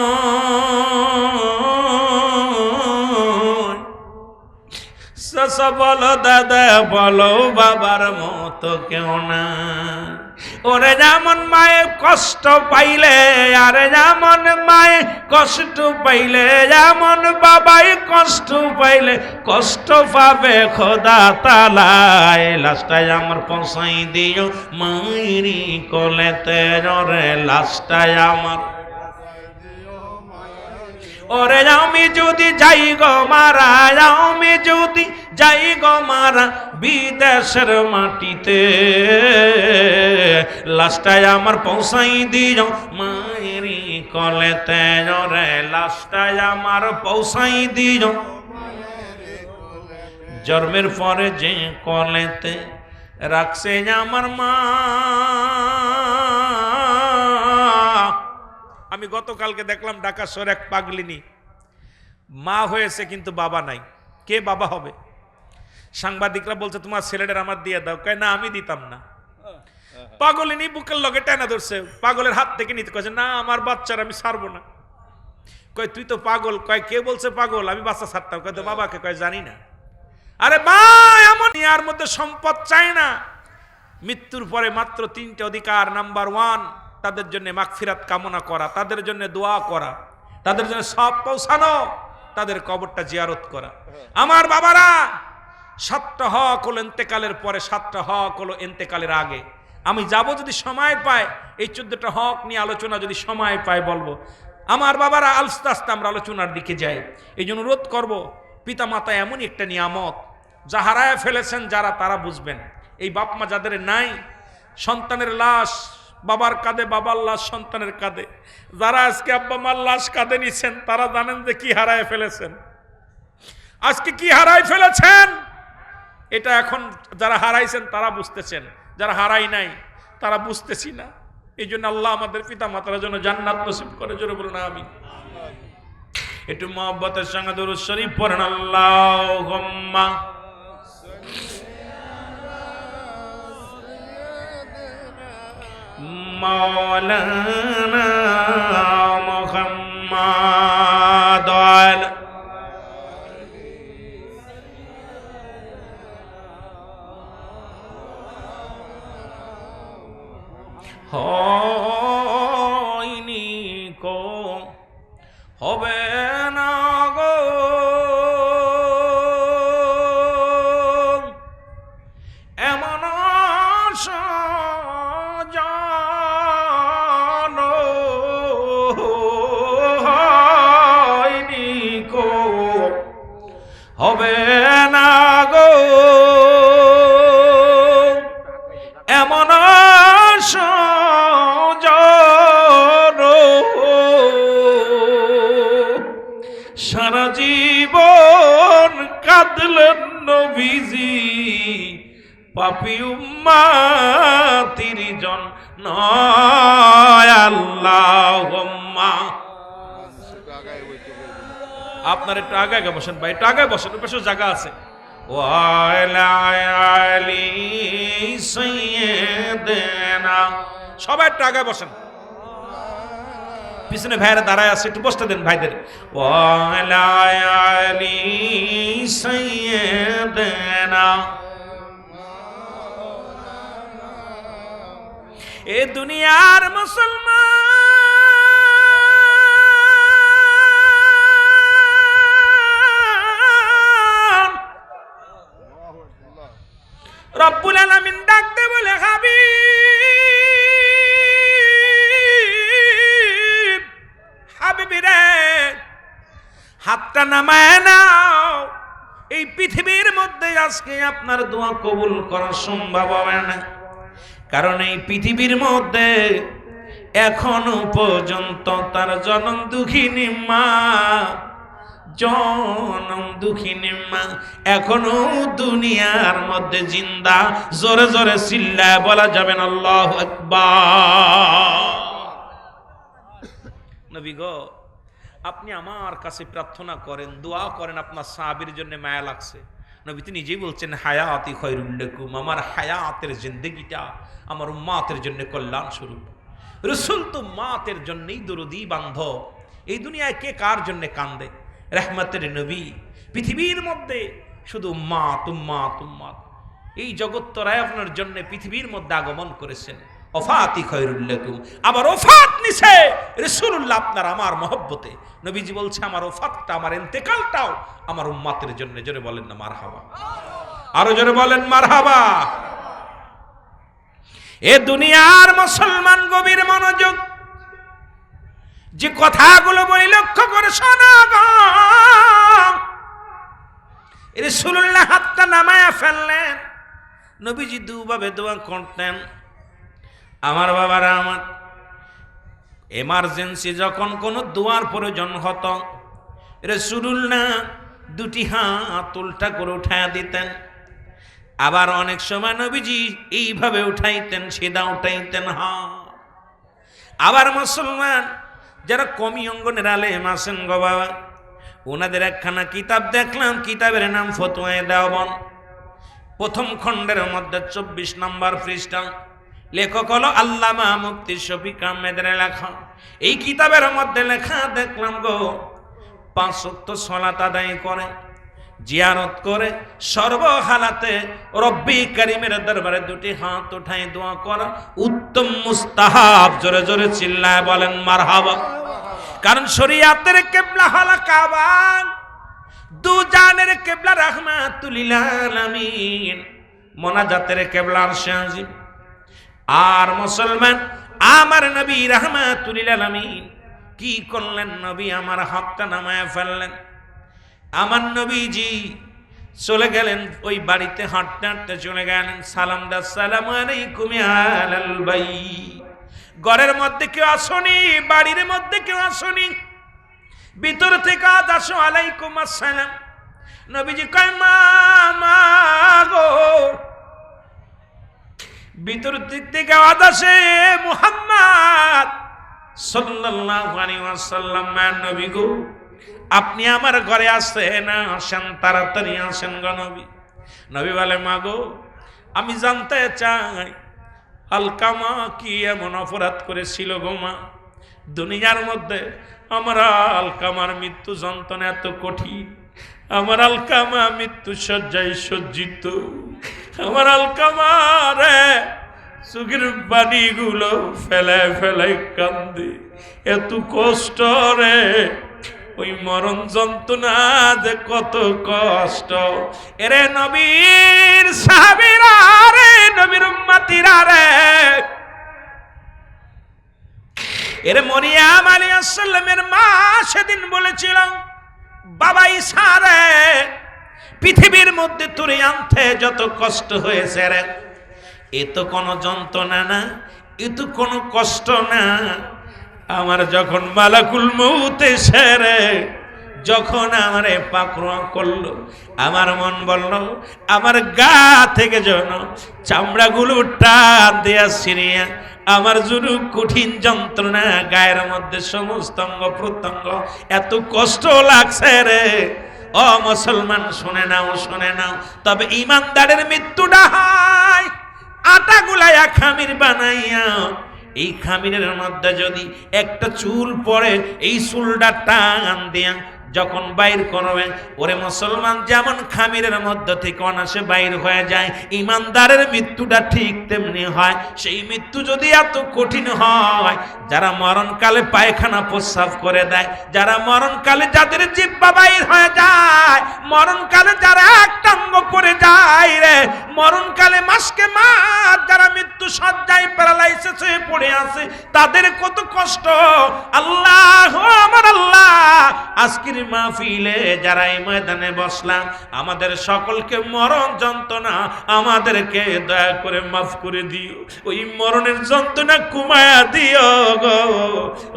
চাচা বলো দাদা বলো বাবার মতো কেউ না। ওরে যেমন মায়ে কষ্ট পাইলে, আরে যেমন মায়ে কষ্ট পাইলে, যেমন বাবাই কষ্ট পাইলে কষ্ট পাবে খোদা তালায়। লাশটায় আমার পৌঁছাই দিও মায়েরি কলেতে। রে লাশটায় আমার, ওরে আমি যদি যাই গো মারা, আমি যদি যাই গো মারা বিদেশের মাটিতে, লাশটায় আমার পৌঁছাই দিও মায়েরি কলেতে। রে লাশটায় আমার পৌঁছাই দিও, জন্মের পরে যে কলেতে রাখছে আমার মা। আমি গতকালকে দেখলাম ঢাকা শহরে এক পাগলিনী মা হয়েছে কিন্তু বাবা নাই। কে বাবা হবে? সাংবাদিকরা বলছে তোমার ছেলেটার আমার দিয়ে দাও, কয় না আমি দিতাম না। পাগলিনী বুকের লগে টানা ধরছে, পাগলের হাত থেকে নিতে কয়েছে, না আমার বাচ্চার আমি ছাড়বো না। কয় তুই তো পাগল। কয় কে বলছে পাগল? আমি বাচ্চা ছাড়তাম। কয় তো বাবাকে? কয় জানি না। আরে মা এমন ইয়ার মধ্যে সম্পদ চাই না, মৃত্যুর পরে মাত্র 3টে অধিকার। নাম্বার 1, তাদের জন্য মাগফিরাত কামনা করা, তাদের জন্য দোয়া করা, তাদের জন্য সব পৌঁছানো, তাদের কবরটা জিয়ারত করা। আমার বাবারা, 7টা হক হলো ইন্তেকালের পরে, 7টা হক হলো ইন্তেকালের আগে। আমি যাব যদি সময় পাই, এই 14টা হক নিয়ে আলোচনা যদি সময় পাই বলবো। আমার বাবারা, আস্তে আস্তে আমরা আলোচনার দিকে যাই। এই জন্য অনুরোধ করবো, পিতা মাতা এমনই একটা নিয়ামত, যা হারায় ফেলেছেন যারা, তারা বুঝবেন। এই বাপ মা যাদের নাই, সন্তানের লাশ বাবার কাঁধে, বাবার লাশ সন্তানের কাঁধে, যারা আজকে আব্বা মার লাশ কাঁধে নিছেন, তারা জানেন যে কি হারায় ফেলেছেন, আজকে কি হারায় ফেলেছেন। এটা এখন যারা হারাইছেন তারা বুঝতেছেন, যারা হারাই নাই তারা বুঝতেছি না। এই জন্য আল্লাহ আমাদের পিতা মাতার জন্য জান্নাত নসিব করে, জোরে বলুন আমিন। একটু মহব্বতের সঙ্গে দরুদ শরীফ পড়েন, আল্লাহুম্মা মাওলানা মুহাম্মাদ হয় হবে না গো এমন সাজান হয়নি কো হবে না গো এমন সাজান সারা জীবন কাঁদলেন নবীজি পাপী উম্মতির জন্য আল্লাহুম্মা। আপনার একটু আগে আগে বসেন ভাই, একটু আগে বসেন, পাশে জায়গা আছে। ওয়ালা আলি সাইয়্যিদিনা, সবাই একটু আগে বসেন, পিছনে ভাইরা দাঁড়ায় আছে, একটু বসতে দেন ভাইদের। ওয়ালা আলি সাইয়্যিদিনা, এ দুনিয়ার মুসলমান রব্বুল আলামিন ডাকতে বলে হাবিব, হাবিবি রে হাতটা নামায় নাও। এই পৃথিবীর মধ্যে আজকে আপনার দোয়া কবুল করা সম্ভব হবে না, কারণ এই পৃথিবীর মধ্যে এখনো পর্যন্ত তার জনম দুঃখিনী মা, জনম দুঃখিনী মা এখনো দুনিয়ার মধ্যে জিন্দা। জোরে জোরে চিল্লায় বলা যাবেন আল্লাহু আকবার। নবী গো, আপনি আমার কাছে প্রার্থনা করেন, দোয়া করেন, আপনার সাহাবীর জন্য মায়া লাগছে। নবী তো নিজেই বলছেন হায়াতি খায়রুল লাকুম, আমার হায়াতের জিন্দেগিটা আমার উম্মতের জন্য কল্যাণ স্বরূপ। রাসূল তো উম্মতের জন্যই দরদি বান্ধব। এই দুনিয়ায় কে কার জন্য কান্দে? রহমতের নবী পৃথিবীর মধ্যে শুধু উম্মত উম্মত উম্মত, এই জগত্তরায় আপনার জন্য পৃথিবীর মধ্যে আগমন করেছেন। ওফাতি খায়রুল লাকুম, আবার ওফাত নিছে রাসূলুল্লাহ আপনার আমার মহব্বতে। নবীজি বলছে আমার ওফাতটা, আমার ইন্তেকালটাও আমার উম্মতের জন্য। জোরে বলেন না মারহাবা, আরো জোরে বলেন মারহাবা। এ দুনিয়ার মুসলমান গভীর মনোযোগ, যে কথাগুলো বলি লক্ষ্য করে শোনা গো। রাসূলুল্লাহ হাতটা নামায়া ফেললেন। নবীজি দুভাবে দোয়া করতেন। আমার বাবারা, আমার এমার্জেন্সি যখন কোনো দোয়ার প্রয়োজন হতো, রাসূলুল্লাহ দুটি হাত উল্টা করে উঠায়া দিতেন। আবার অনেক সময় নবীজি এইভাবে উঠাইতেন, সিধা উঠাইতেন হাত। আবার মুসলমান যারা কমি অঙ্গনের আলেম আছেন গো বাবা, ওনাদের একখানা কিতাব দেখলাম, কিতাবের নাম ফতোয়ায়ে দেওবন। প্রথম খণ্ডের মধ্যে 24 নম্বর পৃষ্ঠা, লেখক হলো আল্লামা মুফতি শফিক আহমেদের লেখা। এই কিতাবের মধ্যে লেখা দেখলাম গো, 5 ওয়াক্ত সালাত আদায় করে, জিয়ারত করে, সর্বহালাতে রব্বি কারীমের দরবারে দুটি হাত উঠায় দোয়া করা উত্তম মুস্তাহাব। জোরে জোরে চিল্লায় বলেন মারহাবা। কারণ শরীয়তের কিবলা হলো কাবা, দু জানের কিবলা রাহমাতুল লিল আলামিন, মোনাজাতের কিবলা আরশে আজিম। আর মুসলমান আমার নবী রাহমাতুল লিল আলামিন কি করলেন? নবী আমার হাতটা নামায়া ফেললেন। আমার নবীজি চলে গেলেন ওই বাড়িতে, হাঁটতে হাঁটতে চলে গেলেন। সালাম দা, আসসালামু আলাইকুম ইয়া আহলাল বাইত। ঘরের মধ্যে কেউ আসনি, বাড়ির মধ্যে কেউ আসনি, ভিতর থেকে আজ আসো, আলাইকুম আসসালাম। নবীজি কয় মা মা গো, ভিতর দিক থেকে আওয়াজ আসে মুহাম্মদ সাল্লাল্লাহু আলাইহি ওয়াসাল্লাম, নবী গো আপনি আমার ঘরে আসেন, আসেন তাড়াতাড়ি আসেন গো নবী। নবী বলে মা গো, আমি জানতে চাই আলকামা কি এমন অপরাধ করেছিল গো মা? দুনিয়ার মধ্যে আমার আলকামার মৃত্যু যন্ত্রণা এত কঠিন, আমার আলকামা মৃত্যু শয্যায় সজ্জিত, আমার আলকামা রে চোখের পানিগুলো ফেলায় ফেলায় কান্দে, এত কষ্ট রে ওই মরণ যন্ত্রণা যে কত কষ্ট। এরে নবীর সাহাবীরা রে, নবীর উম্মতিরা রে, এরে মরিয়ম আলাইহিস সালামের মা সেদিন বলেছিল, বাবা ঈসা রে, পৃথিবীর মধ্যে তুই আনতে যত কষ্ট হয়েছে রে, এ তো কোনো যন্ত্রণা না, এ তো কোনো কষ্ট না। আমার যখন মালাকুল মউত এসে রে, যখন আমারে পাকড়াও করলো, আমার মন বলল আমার গা থেকে যেন চামড়াগুলো টান দেয়া ছিঁড়িয়া আমার জন্য কঠিন যন্ত্রণা, গায়ের মধ্যে সমস্ত অঙ্গ প্রত্যঙ্গ এত কষ্ট লাগছে রে। ও মুসলমান, শুনে নাও, শুনে নাও। তবে ইমানদারের মৃত্যুটা হয় আটা গুলাইয়া খামির বানাইয়া। এই খামিরের মধ্যে যদি একটা চুল পড়ে, এই চুলটা টান দিয়া যখন বাইর করবেন, ওরে মুসলমান, যেমন খামিরের মধ্যে থেকে অনাসে বাইর হয়ে যায়, ইমানদারের মৃত্যুটা ঠিক তেমনি হয়। সেই মৃত্যু যদি এত কঠিন হয়, যারা মরণকালে পায়খানা প্রস্রাব করে দেয়, যারা মরণকালে যাদের জিহ্বা বাইর হয়ে যায়, মরণকালে যারা একটা অঙ্গ পড়ে যায় রে, মরণকালে মাসকে মাস যারা মৃত্যু সজ্জায় প্যারালাইসিস হয়ে পড়ে আছে, তাদের কত কষ্ট। আল্লাহ, আমার আল্লাহ, আজকের মাহফিলে যারা এই ময়দানে বসলাম, আমাদের সকলকে মরণ যন্ত্রণা আমাদেরকে দয়া করে মাফ করে দিও। ওই মরণের যন্ত্রণা কমায়া দিও গো।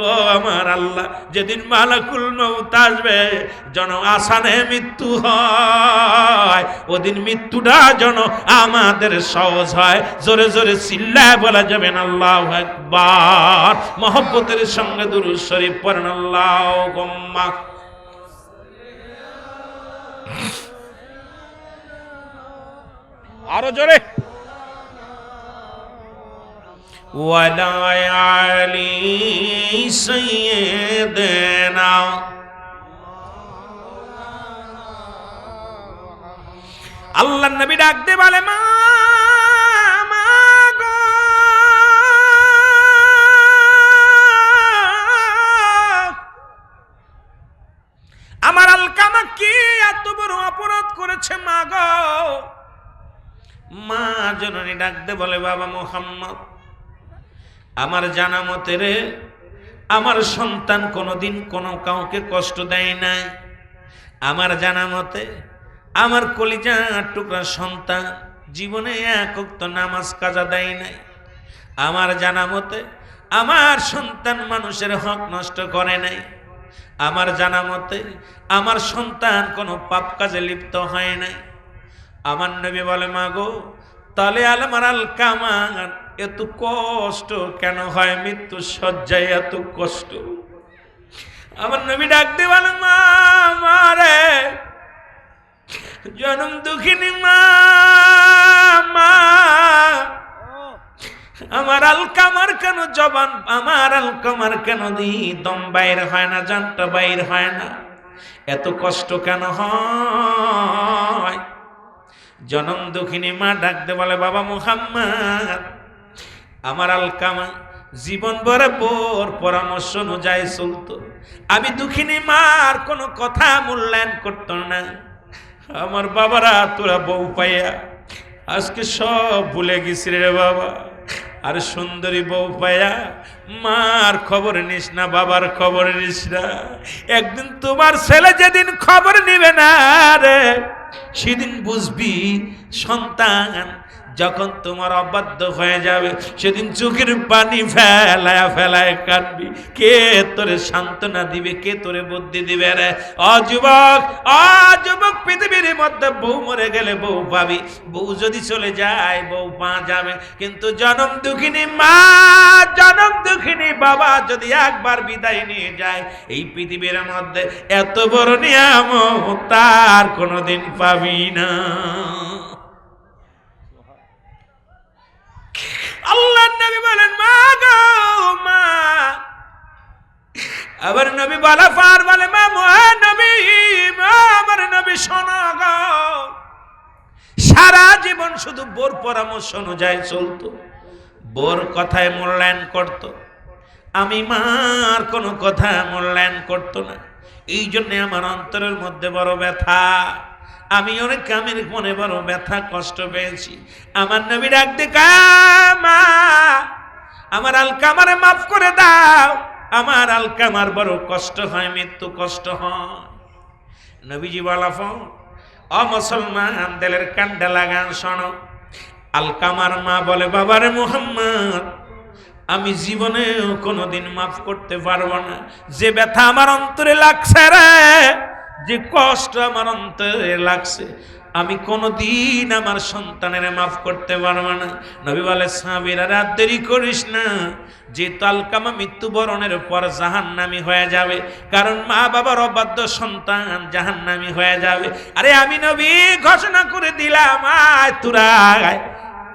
ও আমার আল্লাহ, যেদিন মালাকুল মউত আসবে, যেন আসানে মৃত্যু হয়, ওদিন মৃত্যুটা যেন আমাদের সহজ হয়। জোরে জোরে চিল্লায় বলা যাবেন আল্লাহু আকবার। মহব্বতের সঙ্গে দুরূদ শরীফ পড়েন, আল্লাহুম্মা আরো জোরে। ওয়ালা আলি সাইয়্যিদিনা, আল্লাহর নবী ডাক দে বলে, মা গো, আমার আলকামা কি এত বড় অপরাধ করেছে মা গো। মা জননী ডাক দে বলে, বাবা মুহাম্মদ, আমার জানা মতে রে, আমার সন্তান কোনোদিন কোনো কাউকে কষ্ট দেয় নাই। আমার জানা মতে আমার কলিজার টুকরা সন্তান জীবনে এক ওয়াক্ত নামাজ কাজা দেয় নাই। আমার জানা মতে আমার সন্তান মানুষের হক নষ্ট করে নাই। আমার জানা মতে আমার সন্তান কোনো পাপ কাজে লিপ্ত হয় নাই। আমার নবী বলে, মা গো, তাহলে আমার আলকামা এত কষ্ট কেন হয়? মৃত্যু শয্যায় এত কষ্ট। আমার নবী ডাক দিয়ে বলে, মা, মারে জনম দুঃখিনী মা, মা, আমার আলকামার কেন জবান, আমার আলকামার কেন দম বাইর হয় না, জানটা বাইর হয় না, এত কষ্ট কেন হয়? জনম দুঃখিনী মা ডাক দে বলে, বাবা মুহাম্মদ, আমার আলকামা জীবন ভরে বোর পরামর্শ অনুযায়ী চলতো। আমি দুঃখিনী মার কোনো কথা মূল্যায়ন করতো না। আমার বাবারা তোরা বউ পাইয়া আজকে সব ভুলে গেছি রে বাবা। আর সুন্দরী বউ পাইয়া মার খবর নিস না, বাবার খবর নিস না। একদিন তোমার ছেলে যেদিন খবর নিবে না রে, সেদিন বুঝবি সন্তান যখন তোমার অবাধ্য হয়ে যাবে, সেদিন চোখের পানি ফেলায় ফেলায় কাঁদবি। কে তোরে সান্ত্বনা দিবে, কে তোরে বুদ্ধি দিবে রে? অযুবক, অযুবক, পৃথিবীর মধ্যে বউ মরে গেলে বউ পাবি, বউ যদি চলে যায় বউ পা যাবে। কিন্তু জনম দুঃখিনী মা, জনম দুঃখিনী বাবা যদি একবার বিদায় নিয়ে যায়, এই পৃথিবীর মধ্যে এত বড় নিয়ামত তার কোনোদিন পাবি না। আল্লাহ নবী বলেন, মা গো, মা। আবার নবী বলা পার বলে, মা, নবী, মা, আমার নবী শোনো গো। সারা জীবন শুধু বোর পরামর্শ অনুযায়ী চলতো, বোর কথায় মূল্যায়ন করত। আমি মার কোনো কথা মূল্যায়ন করতো না। এই জন্য আমার অন্তরের মধ্যে বড় ব্যথা, আমি অনেক কামের মনে বড় ব্যথা কষ্ট পেয়েছি। আমার নবী ডাক দেখা, মা আমার আলকামারে মাফ করে দাও, আমার আলকামার বড় কষ্ট হয়, মৃত্যু কষ্ট হয়। নবীজি বলাফ, অ মুসলমান দিলের কান্ডা লাগান শোনো। আলকামার মা বলে, বাবারে মুহাম্মদ, আমি জীবনেও কোনোদিন মাফ করতে পারবো না। যে ব্যথা আমার অন্তরে লাগছে রে, যে কষ্ট আমার অন্তরে লাগছে, আমি কোনোদিন আমার সন্তানের মাফ করতে পারবো না। নবী বলে, সাহাবীরা রাত দেরি করিস না, যে আলকামা মৃত্যুবরণের পর জাহান্নামী হয়ে যাবে, কারণ মা বাবার অবাধ্য সন্তান জাহান্নামী হয়ে যাবে। আরে আমি নবী ঘোষণা করে দিলাম, আয় তোরা আয়,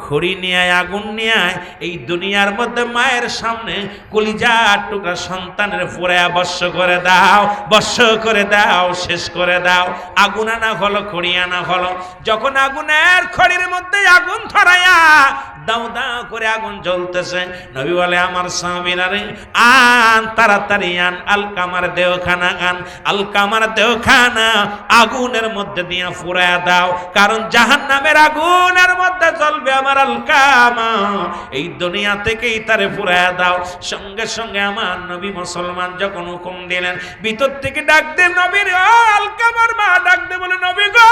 খড়ি নিয়ে আয়, আগুন নিয়ে আয়, এই দুনিয়ার মধ্যে মায়ের সামনে কলিজার টুকরা সন্তানের পুরায়া বর্ষ করে দাও, বর্ষ করে দাও, শেষ করে দাও। আগুন আনা হলো, খড়ি আনা হলো। যখন আগুনের খড়ির মধ্যে আগুন ধরাইয়া দাও দাও করে আগুন জ্বলতেছে, নবী বলে, আমার সাহাবীরা রে, আন তাড়াতাড়ি আন, আলকামার দেহখানা আন, আলকামার দেহখানা আগুনের মধ্যে দিয়া পুরায়া দাও, কারণ জাহান্নামের আগুনের মধ্যে জ্বলবে আমার আলকামা, এই দুনিয়া থেকেই তারে পুরায়া দাও। সঙ্গে সঙ্গে আমার নবী মুসলমান যখন হুকুম দিলেন, ভিতর থেকে ডাক দে নবীর, ও আলকামার মা ডাক দে, বলে, নবী গো,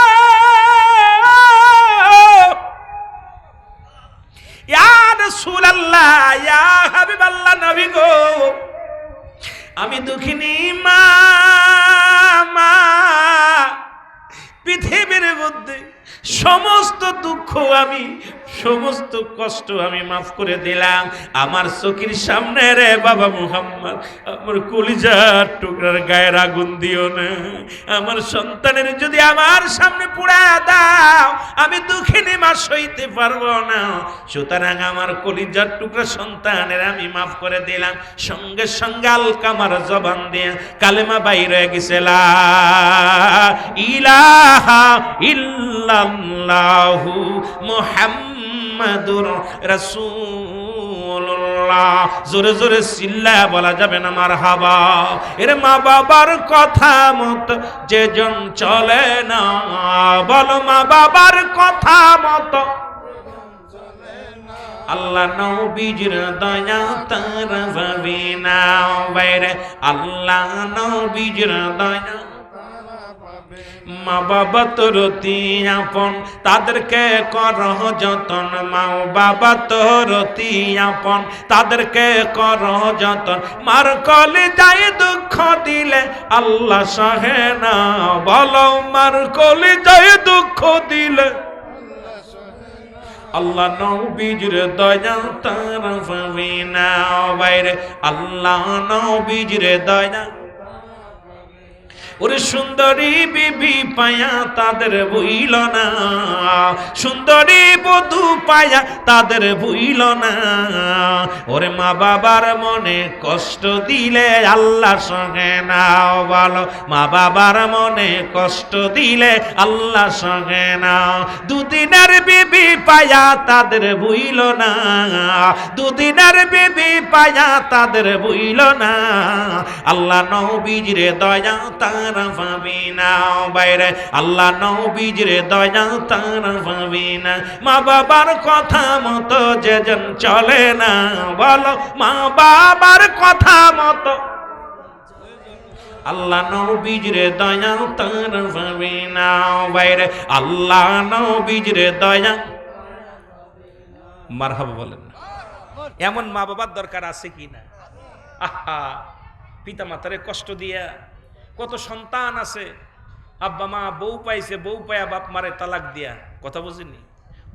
ইয়া রাসূলুল্লাহ, ইয়া হাবিবাল্লাহ, নবী গো, আমি দুঃখিনী মা, মা পৃথিবীর মধ্যে সমস্ত দুঃখ, আমি সমস্ত কষ্ট আমি মাফ করে দিলাম। আমার চোখের সামনে রে বাবা মুহাম্মদ, আমার কলিজার টুকরার গায়ের আগুন দিও না। আমার সন্তানের যদি আমার সামনে পুড়া দাও, আমি দুঃখিনী মা সইতে পারবো না। সুতরাং আমার কলিজার টুকরা সন্তানের আমি মাফ করে দিলাম। সঙ্গে সঙ্গে আলকামার জবান দিয়ে কালেমা বাইর হয়ে গেছে, লা ইলাহা ইল্লাল্লাহু মুহাম্মাদুর রাসূলুল্লাহ। জোরে জোরে চিল্লা বলা যাবে না মারহাবা। এর মা বাবার কথা মতো যেজন চলে না, বলো মা বাবার কথা মতো আল্লাহ নবীজির দয়া তার ভাবি না বাইরে, আল্লাহ নবীজির দয়া। মা বাবা তোর অতি আপন, তাদেরকে করহ যতন, মা বাবা তোর অতি আপন, তাদেরকে করহ যতন। মার কলে যায় দুঃখ দিলে আল্লাহ সহে না, বলো মার কলে যায় দুঃখ দিলে আল্লাহ নবীজির দয়া তার পাবি না বাইরে, আল্লাহ নবীজির দয়া। ওরে সুন্দরী বিবি পায়া তাদের ভুইল না, সুন্দরী বধূ পায়া তাদের ভুইল না। ওরে মা বাবার মনে কষ্ট দিলে আল্লাহ সঙ্গে না, বলো মা বাবার মনে কষ্ট দিলে আল্লাহ সঙ্গে না। দুদিনের বিবি পায়া তাদের ভুইল না, দুদিনের বিবি পায়া তাদের ভুইল না। আল্লাহ নবীজির দয়া তার পাবি না বাইরে, আল্লাহ নবীজির দয়া তার পাবি না। মা বাবার কথা মতো যেজন চলে না, বলো মা বাবার কথা মতো আল্লাহ নবীজির দয়া তার পাবি না বাইরে, আল্লাহ নবীজির দয়া। মারহাবা বলেন না। এমন মা বাবার দরকার আছে কি না? আহা, পিতা মাতারে কষ্ট দিয়া কত সন্তান আছে, আব্বা মা বউ পাইছে, বউ পায়া বাপ মারে তালাক দিয়া, কথা বুঝিনি,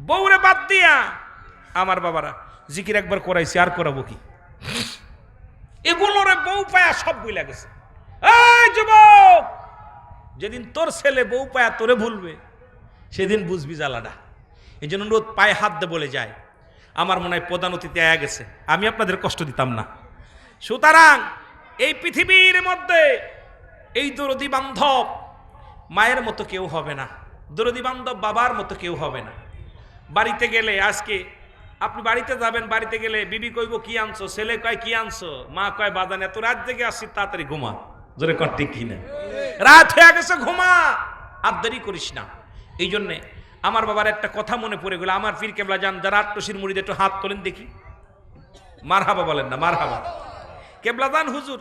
বউরে বাদ দিয়া আমার বাবারা জিকির একবার করাইছে, আর করাবো কি? এগুলোরে বউ পায়া সব ভুলে গেছে। এই যুবক, যেদিন তোর ছেলে বউ পায়া তোরে ভুলবে সেদিন বুঝবি জ্বালাটা। এই জন্য রোদ পায়ে হাত দিয়ে বলে যায়, আমার মনে হয় প্রধান অতিথি আয়া গেছে, আমি আপনাদের কষ্ট দিতাম না। সুতরাং এই পৃথিবীর মধ্যে এই দরদি বান্ধব মায়ের মতো কেউ হবে না, দরদি বান্ধব বাবার মতো কেউ হবে না। বাড়িতে গেলে আজকে আপনি বাড়িতে যাবেন, বাড়িতে গেলে বিবি কইব কি আনছো, ছেলে কয় কি আনছো, মা কয় বাজান এত রাত জেগে আসছি, তাড়াতাড়ি ঘুমা। জোরে কর ঠিক কিনা? রাত হয়ে গেছে, ঘুমা, আর দেরি করিস না। এই জন্যে আমার বাবার একটা কথা মনে পড়ে গেল। আমার পীর কেবলা যান যারা আট্টসির মুড়িতে একটু হাত তোলেন দেখি, মারহাবা বলেন না, মারহাবা। কেবলা যান হুজুর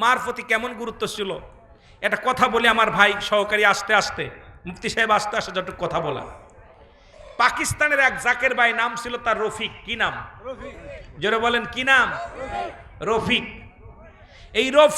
মার প্রতি কেমন গুরুত্ব ছিল, একটা কথা বলি। আমার ভাই সহকারী আসতে আসতে, মুফতি সাহেব আসতে আসতে যত কথা বলা। পাকিস্তানের এক জাকের ভাই, নাম ছিল তার রফিক। কি নাম? জোরে বলেন কি নাম? রফিক। এই রফিক